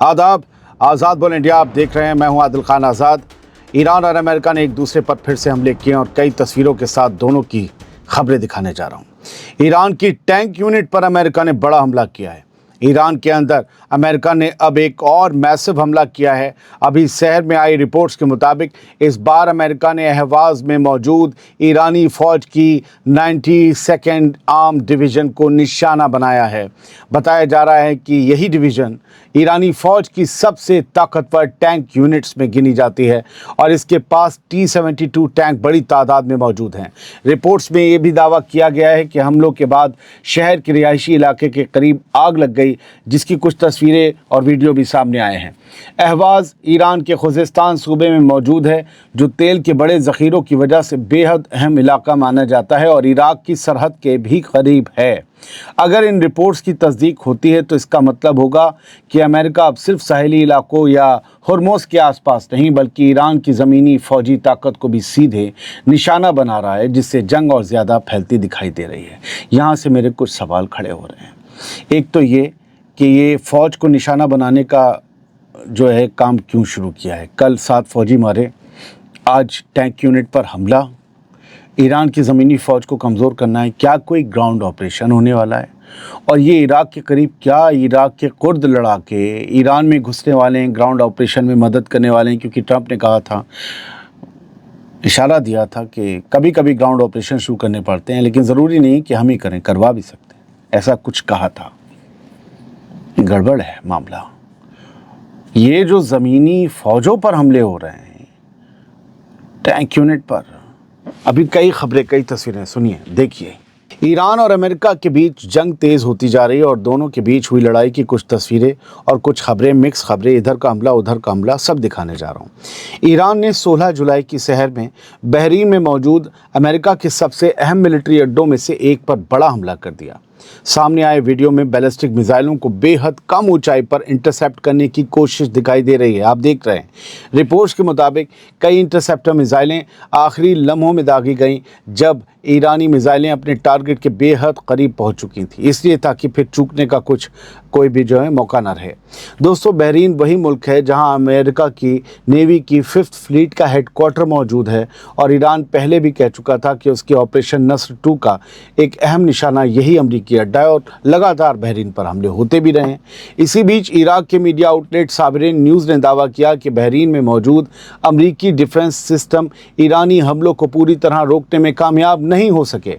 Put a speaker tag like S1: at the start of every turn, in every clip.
S1: आदाब, आज़ाद बोल इंडिया आप देख रहे हैं। मैं हूं आदिल खान आज़ाद। ईरान और अमेरिका ने एक दूसरे पर फिर से हमले किए और कई तस्वीरों के साथ दोनों की खबरें दिखाने जा रहा हूं। ईरान की टैंक यूनिट पर अमेरिका ने बड़ा हमला किया है। ईरान के अंदर अमेरिका ने अब एक और मैसिव हमला किया है। अभी शहर में आई रिपोर्ट्स के मुताबिक इस बार अमेरिका ने अहवाज में मौजूद ईरानी फ़ौज की 92nd आर्म डिवीज़न को निशाना बनाया है। बताया जा रहा है कि यही डिवीज़न ईरानी फ़ौज की सबसे ताकतवर टैंक यूनिट्स में गिनी जाती है और इसके पास T-72 टैंक बड़ी तादाद में मौजूद हैं। रिपोर्ट्स में ये भी दावा किया गया है कि हमलों के बाद शहर के रिहायशी इलाके के करीब आग लग गई, जिसकी कुछ तस्वीरें और वीडियो भी सामने आए हैं। अहवाज ईरान के खुज़ेस्तान सूबे में मौजूद है, जो तेल के बड़े ज़ख़ीरों की वजह से बेहद अहम इलाका माना जाता है और इराक की सरहद के भी करीब है। अगर इन रिपोर्ट्स की तस्दीक होती है तो इसका मतलब होगा कि अमेरिका अब सिर्फ साहिली इलाकों या हॉर्मोज़ के आसपास नहीं, बल्कि ईरान की ज़मीनी फ़ौजी ताकत को भी सीधे निशाना बना रहा है, जिससे जंग और ज़्यादा फैलती दिखाई दे रही है। यहाँ से मेरे कुछ सवाल खड़े हो रहे हैं। एक तो ये कि ये फ़ौज को निशाना बनाने का जो है काम क्यों शुरू किया है। कल 7 फ़ौजी मारे, आज टैंक यूनिट पर हमला। ईरान की ज़मीनी फ़ौज को कमज़ोर करना है। क्या कोई ग्राउंड ऑपरेशन होने वाला है? और ये इराक के करीब, क्या इराक के कुर्द लड़ाके ईरान में घुसने वाले हैं, ग्राउंड ऑपरेशन में मदद करने वाले हैं? क्योंकि ट्रंप ने कहा था, इशारा दिया था कि कभी कभी ग्राउंड ऑपरेशन शुरू करने पड़ते हैं, लेकिन ज़रूरी नहीं कि हम ही करें, करवा भी सकते हैं, ऐसा कुछ कहा था। गड़बड़ है मामला। ये जो ज़मीनी फ़ौजों पर हमले हो रहे हैं, टैंक यूनिट पर, अभी कई खबरें, कई तस्वीरें, सुनिए, देखिए। ईरान और अमेरिका के बीच जंग तेज़ होती जा रही है और दोनों के बीच हुई लड़ाई की कुछ तस्वीरें और कुछ खबरें, मिक्स खबरें, इधर का हमला उधर का हमला, सब दिखाने जा रहा हूँ। ईरान ने 16 जुलाई की शहर में बहरीन में मौजूद अमेरिका के सबसे अहम मिलिट्री अड्डों में से एक पर बड़ा हमला कर दिया। सामने आए वीडियो में बैलिस्टिक मिसाइलों को बेहद कम ऊंचाई पर इंटरसेप्ट करने की कोशिश दिखाई दे रही है। आप देख रहे हैं, रिपोर्ट्स के मुताबिक कई इंटरसेप्टर मिसाइलें आखिरी लम्हों में दागी गईं, जब ईरानी मिसाइलें अपने टारगेट के बेहद करीब पहुंच चुकी थी, इसलिए ताकि फिर चूकने का कोई भी जो है मौका ना रहे। दोस्तों, बहरीन वही मुल्क है जहां अमेरिका की नेवी की 5th फ्लीट का हेडक्वार्टर मौजूद है और ईरान पहले भी कह चुका था कि उसके ऑपरेशन नस्र 2 का एक अहम निशाना यही अमरीकी अड्डा है और लगातार बहरीन पर हमले होते भी रहे हैं। इसी बीच इराक के मीडिया आउटलेट साबरीन न्यूज़ ने दावा किया कि बहरीन में मौजूद अमरीकी डिफेंस सिस्टम ईरानी हमलों को पूरी तरह रोकने में कामयाब नहीं हो सके।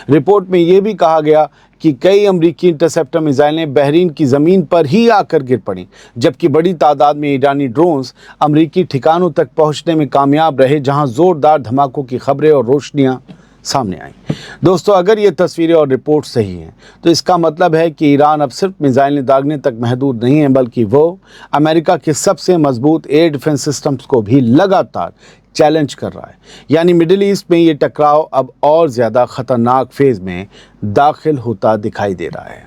S1: रिपोर्ट में यह भी कहा गया कि कई अमरीकी इंटरसेप्टर मिसाइलें बहरीन की ज़मीन पर ही आकर गिर पड़ीं, जबकि बड़ी तादाद में ईरानी ड्रोन्स अमरीकी ठिकानों तक पहुंचने में कामयाब रहे, जहां ज़ोरदार धमाकों की खबरें और रोशनियां सामने आई। दोस्तों, अगर ये तस्वीरें और रिपोर्ट सही हैं तो इसका मतलब है कि ईरान अब सिर्फ मिसाइलें दागने तक महदूद नहीं है, बल्कि वो अमेरिका के सबसे मजबूत एयर डिफेंस सिस्टम्स को भी लगातार चैलेंज कर रहा है। यानी मिडिल ईस्ट में ये टकराव अब और ज़्यादा ख़तरनाक फेज़ में दाखिल होता दिखाई दे रहा है।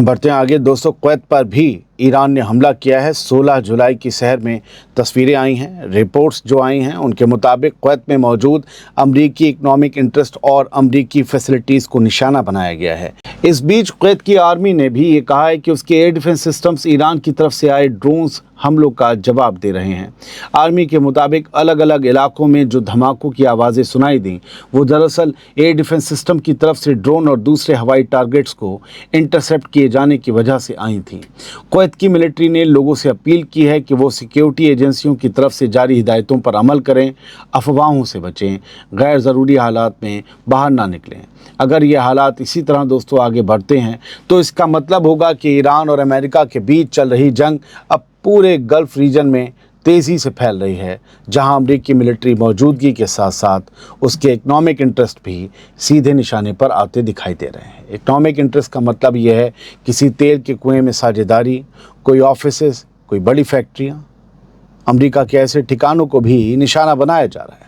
S1: बढ़ते हैं आगे। दोस्तों, कुवैत पर भी ईरान ने हमला किया है। 16 जुलाई की शहर में तस्वीरें आई हैं, रिपोर्ट्स जो आई हैं उनके मुताबिक कुवैत में मौजूद अमरीकी इकनॉमिक इंटरेस्ट और अमरीकी फैसिलिटीज़ को निशाना बनाया गया है। इस बीच कुवैत की आर्मी ने भी ये कहा है कि उसके एयर डिफेंस सिस्टम्स ईरान की तरफ से आए ड्रोन्स हमलों का जवाब दे रहे हैं। आर्मी के मुताबिक अलग अलग इलाकों में जो धमाकों की आवाज़ें सुनाई दी, वो दरअसल एयर डिफेंस सिस्टम की तरफ से ड्रोन और दूसरे हवाई टारगेट्स को इंटरसेप्ट किए जाने की वजह से आई थी। कुवैत की मिलिट्री ने लोगों से अपील की है कि वो सिक्योरिटी एजेंसियों की तरफ से जारी हिदायतों पर अमल करें, अफवाहों से बचें, गैर ज़रूरी हालात में बाहर ना निकलें। अगर ये हालात इसी तरह दोस्तों आगे बढ़ते हैं तो इसका मतलब होगा कि ईरान और अमेरिका के बीच चल रही जंग अब पूरे गल्फ़ रीजन में तेज़ी से फैल रही है, जहां अमरीकी मिलिट्री मौजूदगी के साथ साथ उसके इकनॉमिक इंटरेस्ट भी सीधे निशाने पर आते दिखाई दे रहे हैं। इकनॉमिक इंटरेस्ट का मतलब ये है किसी तेल के कुएं में साझेदारी, कोई ऑफिसेस, कोई बड़ी फैक्ट्रियाँ। अमरीका के ऐसे ठिकानों को भी निशाना बनाया जा रहा है।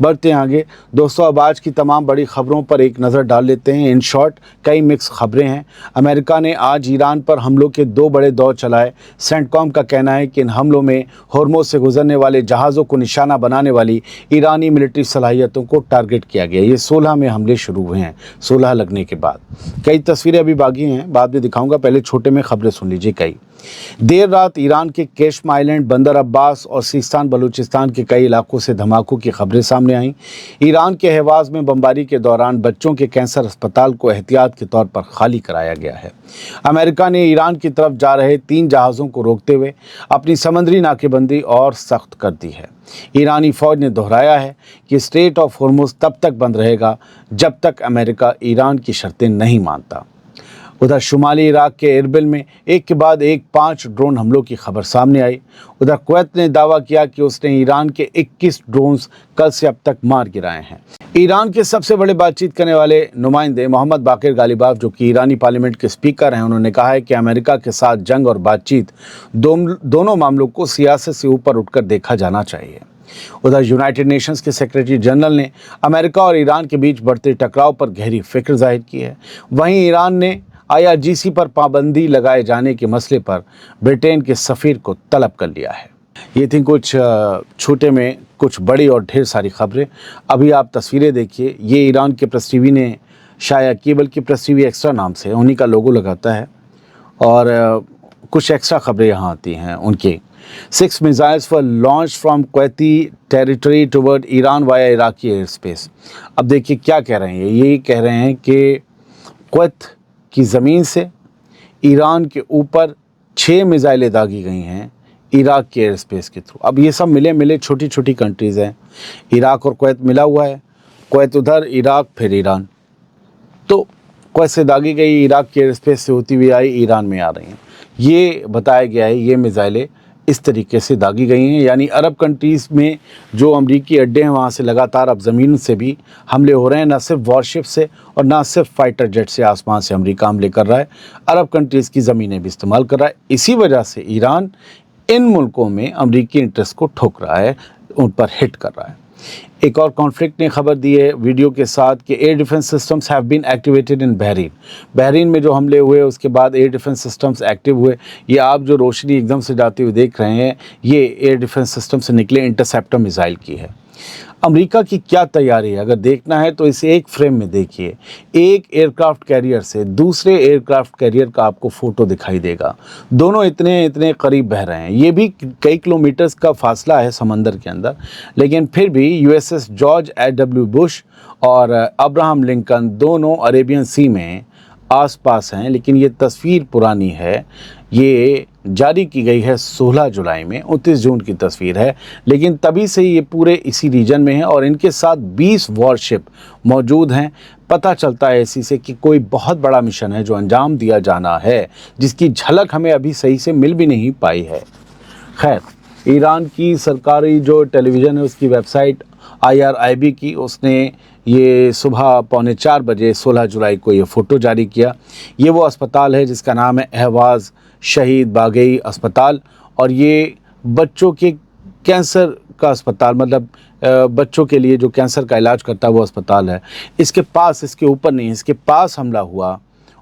S1: बढ़ते हैं आगे दोस्तों, अब आज की तमाम बड़ी खबरों पर एक नज़र डाल लेते हैं। इन शॉर्ट कई मिक्स खबरें हैं। अमेरिका ने आज ईरान पर हमलों के 2 बड़े दौर चलाए। सेंटकॉम का कहना है कि इन हमलों में होर्मुज से गुजरने वाले जहाज़ों को निशाना बनाने वाली ईरानी मिलिट्री सलाहियतों को टारगेट किया गया। ये 16 में हमले शुरू हुए हैं, 16 लगने के बाद। कई तस्वीरें अभी बाकी हैं, बाद में दिखाऊंगा, पहले छोटे में खबरें सुन लीजिए। कई देर रात ईरान के केशम आइलैंड, बंदर अब्बास और सिस्तान बलूचिस्तान के कई इलाकों से धमाकों की खबरें सामने आईं। ईरान के हवाज में बमबारी के दौरान बच्चों के कैंसर अस्पताल को एहतियात के तौर पर खाली कराया गया है। अमेरिका ने ईरान की तरफ जा रहे 3 जहाज़ों को रोकते हुए अपनी समुद्री नाकेबंदी और सख्त कर दी है। ईरानी फ़ौज ने दोहराया है कि स्ट्रेट ऑफ होर्मुज तब तक बंद रहेगा जब तक अमेरिका ईरान की शर्तें नहीं मानता। उधर शुमाली इराक के एरबिल में एक के बाद एक 5 ड्रोन हमलों की खबर सामने आई। उधर कुवैत ने दावा किया कि उसने ईरान के 21 ड्रोन्स कल से अब तक मार गिराए हैं। ईरान के सबसे बड़े बातचीत करने वाले नुमाइंदे मोहम्मद बाकिर गालिबाफ, जो कि ईरानी पार्लियामेंट के स्पीकर हैं, उन्होंने कहा है कि अमेरिका के साथ जंग और बातचीत दोनों मामलों को सियासत से ऊपर उठकर देखा जाना चाहिए। उधर यूनाइटेड नेशंस के सेक्रेटरी जनरल ने अमेरिका और ईरान के बीच बढ़ते टकराव पर गहरी फिक्र जाहिर की है। वहीं ईरान ने IRGC पर पाबंदी लगाए जाने के मसले पर ब्रिटेन के सफ़ीर को तलब कर लिया है। ये थी कुछ छोटे में कुछ बड़ी और ढेर सारी खबरें। अभी आप तस्वीरें देखिए, ये ईरान के प्रेस टीवी ने शाया की, बल्कि प्रेस टीवी एक्स्ट्रा नाम से उन्हीं का लोगो लगाता है, और कुछ एक्स्ट्रा खबरें यहाँ आती हैं उनके। 6 missiles were launch from Kuwaiti territory toward Iran via Iraqi air space. अब देखिए क्या कह रहे हैं, ये कह रहे हैं कि कुवैत की ज़मीन से ईरान के ऊपर 6 मिसाइलें दागी गई हैं इराक के एयर स्पेस के थ्रू। अब ये सब मिले छोटी छोटी कंट्रीज़ हैं, इराक और कुवैत मिला हुआ है, कुवैत उधर, इराक, फिर ईरान। तो कुवैत से दागी गई इराक के एयर स्पेस से होती हुई आई ईरान में आ रही हैं। ये बताया गया है, ये मिसाइलें इस तरीके से दागी गई हैं, यानी अरब कंट्रीज़ में जो अमरीकी अड्डे हैं वहाँ से लगातार अब ज़मीन से भी हमले हो रहे हैं। न सिर्फ वॉरशिप से और ना सिर्फ फाइटर जेट से आसमान से अमेरिका हमले कर रहा है, अरब कंट्रीज़ की ज़मीनें भी इस्तेमाल कर रहा है। इसी वजह से ईरान इन मुल्कों में अमरीकी इंटरेस्ट को ठोक रहा है, उन पर हिट कर रहा है। एक और कॉन्फ्लिक्ट ने खबर दी है वीडियो के साथ कि air defence systems have been activated in Bahrain. Bahrain में जो हमले हुए उसके बाद एयर डिफेंस सिस्टम्स एक्टिव हुए। ये आप जो रोशनी एकदम से जाती हुई देख रहे हैं, ये एयर डिफेंस सिस्टम से निकले इंटरसेप्टर मिसाइल की है। अमेरिका की क्या तैयारी है अगर देखना है तो इसे एक फ्रेम में देखिए। एक एयरक्राफ्ट कैरियर से दूसरे एयरक्राफ्ट कैरियर का आपको फ़ोटो दिखाई देगा। दोनों इतने करीब बह रहे हैं। ये भी कई किलोमीटर्स का फासला है समंदर के अंदर, लेकिन फिर भी USS जॉर्ज H.W. बुश और अब्राहम लिंकन दोनों अरेबियन सी में आसपास हैं। लेकिन ये तस्वीर पुरानी है, ये जारी की गई है 16 जुलाई में, 29 जून की तस्वीर है, लेकिन तभी से ये पूरे इसी रीजन में है और इनके साथ 20 वॉरशिप मौजूद हैं। पता चलता है इसी से कि कोई बहुत बड़ा मिशन है जो अंजाम दिया जाना है, जिसकी झलक हमें अभी सही से मिल भी नहीं पाई है। खैर, ईरान की सरकारी जो टेलीविज़न है उसकी वेबसाइट IRIB की, उसने ये सुबह 3:45 बजे 16 जुलाई को ये फ़ोटो जारी किया। ये वो अस्पताल है जिसका नाम है अहवाज़ शहीद बागई अस्पताल, और ये बच्चों के कैंसर का अस्पताल, मतलब बच्चों के लिए जो कैंसर का इलाज करता है वो अस्पताल है। इसके पास, इसके ऊपर नहीं, इसके पास हमला हुआ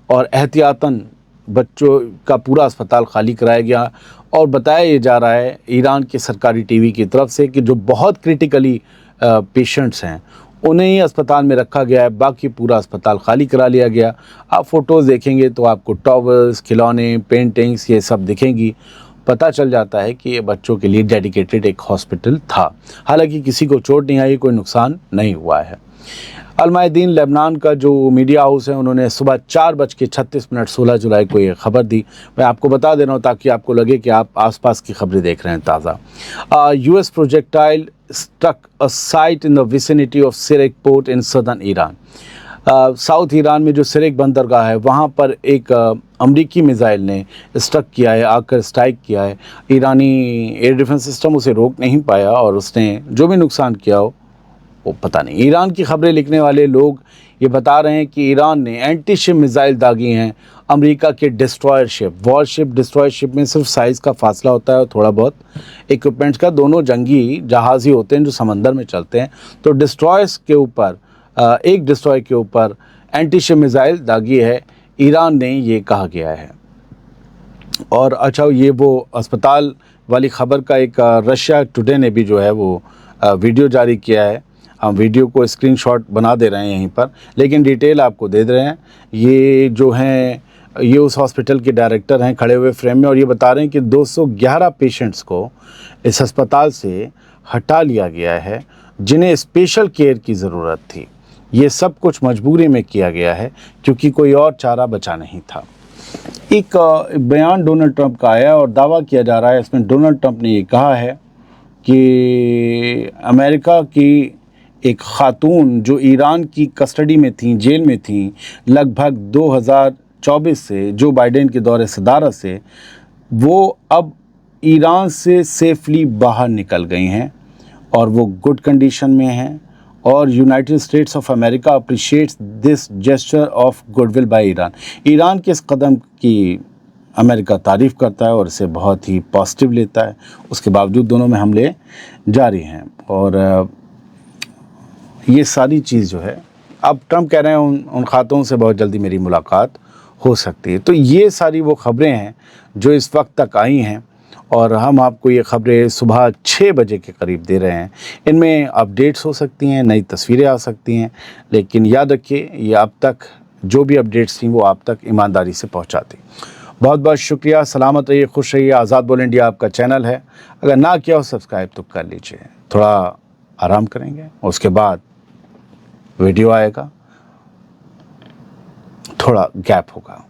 S1: और एहतियातन बच्चों का पूरा अस्पताल खाली कराया गया। और बताया ये जा रहा है ईरान के सरकारी टीवी की तरफ से कि जो बहुत क्रिटिकली पेशेंट्स हैं उन्हें ही अस्पताल में रखा गया है, बाकी पूरा अस्पताल खाली करा लिया गया। आप फ़ोटोज़ देखेंगे तो आपको टॉवल्स, खिलौने, पेंटिंग्स ये सब दिखेंगी। पता चल जाता है कि ये बच्चों के लिए डेडिकेटेड एक हॉस्पिटल था। हालांकि किसी को चोट नहीं आई, कोई नुकसान नहीं हुआ है। अलमायदीन लेबनान का जो मीडिया हाउस है, उन्होंने सुबह 4:36 16 जुलाई को ये खबर दी। मैं आपको बता दे रहा हूँ ताकि आपको लगे कि आप आसपास की खबरें देख रहे हैं ताज़ा। US projectile struck a site in the vicinity of Sirik port in southern Iran. South Iran में जो सिरेक बंदरगाह है वहाँ पर एक अमरीकी मिसाइल ने स्ट्रक किया है, आकर स्ट्राइक किया है। ईरानी एयर डिफेंस सिस्टम उसे रोक नहीं पाया और उसने जो भी नुकसान किया हो वो पता नहीं। ईरान की खबरें लिखने वाले लोग ये बता रहे हैं कि ईरान ने एंटी शिप मिसाइल दागी हैं अमेरिका के destroyer ship, worship destroyer ship में सिर्फ साइज़ का फासला होता है और थोड़ा बहुत इक्विपमेंट्स का। दोनों जंगी जहाज़ ही होते हैं जो समंदर में चलते हैं। तो डिस्ट्रॉयर्स के ऊपर एक डिस्ट्रॉयर के ऊपर एंटी शिप मिसाइल दागी है, ईरान ने ये कहा गया है। और अच्छा, ये वो अस्पताल वाली ख़बर का एक रशिया टुडे ने भी जो है वो वीडियो जारी किया है। हम वीडियो को स्क्रीनशॉट बना दे रहे हैं यहीं पर, लेकिन डिटेल आपको दे दे रहे हैं। ये जो हैं, ये उस हॉस्पिटल के डायरेक्टर हैं खड़े हुए फ्रेम में, और ये बता रहे हैं कि 211 पेशेंट्स को इस अस्पताल से हटा लिया गया है जिन्हें स्पेशल केयर की ज़रूरत थी। ये सब कुछ मजबूरी में किया गया है क्योंकि कोई और चारा बचा नहीं था। एक बयान डोनाल्ड ट्रंप का आया और दावा किया जा रहा है, इसमें डोनाल्ड ट्रंप ने ये कहा है कि अमेरिका की एक खातून जो ईरान की कस्टडी में थी, जेल में थी, लगभग 2024 से जो बाइडेन के दौरे सदारत से, वो अब ईरान से सेफली बाहर निकल गई हैं और वो गुड कंडीशन में हैं। और United states of America appreciates this gesture of goodwill by Iran. Iran के इस कदम की अमेरिका तारीफ़ करता है और इसे बहुत ही पॉजिटिव लेता है। उसके बावजूद दोनों में हमले जारी हैं और ये सारी चीज़ जो है, अब ट्रंप कह रहे हैं उन खातों से बहुत जल्दी मेरी मुलाकात हो सकती है। तो ये सारी वो ख़बरें हैं जो इस वक्त तक आई हैं और हम आपको ये ख़बरें सुबह 6 बजे के करीब दे रहे हैं। इनमें अपडेट्स हो सकती हैं, नई तस्वीरें आ सकती हैं, लेकिन याद रखिए ये अब तक जो भी अपडेट्स थी वो आप तक ईमानदारी से पहुँचाती। बहुत बहुत शुक्रिया। सलामत रहिए, खुश रहिए। आज़ाद बोल इंडिया आपका चैनल है, अगर ना किया हो सब्सक्राइब तो कर लीजिए। थोड़ा आराम करेंगे, उसके बाद वीडियो आएगा, थोड़ा गैप होगा।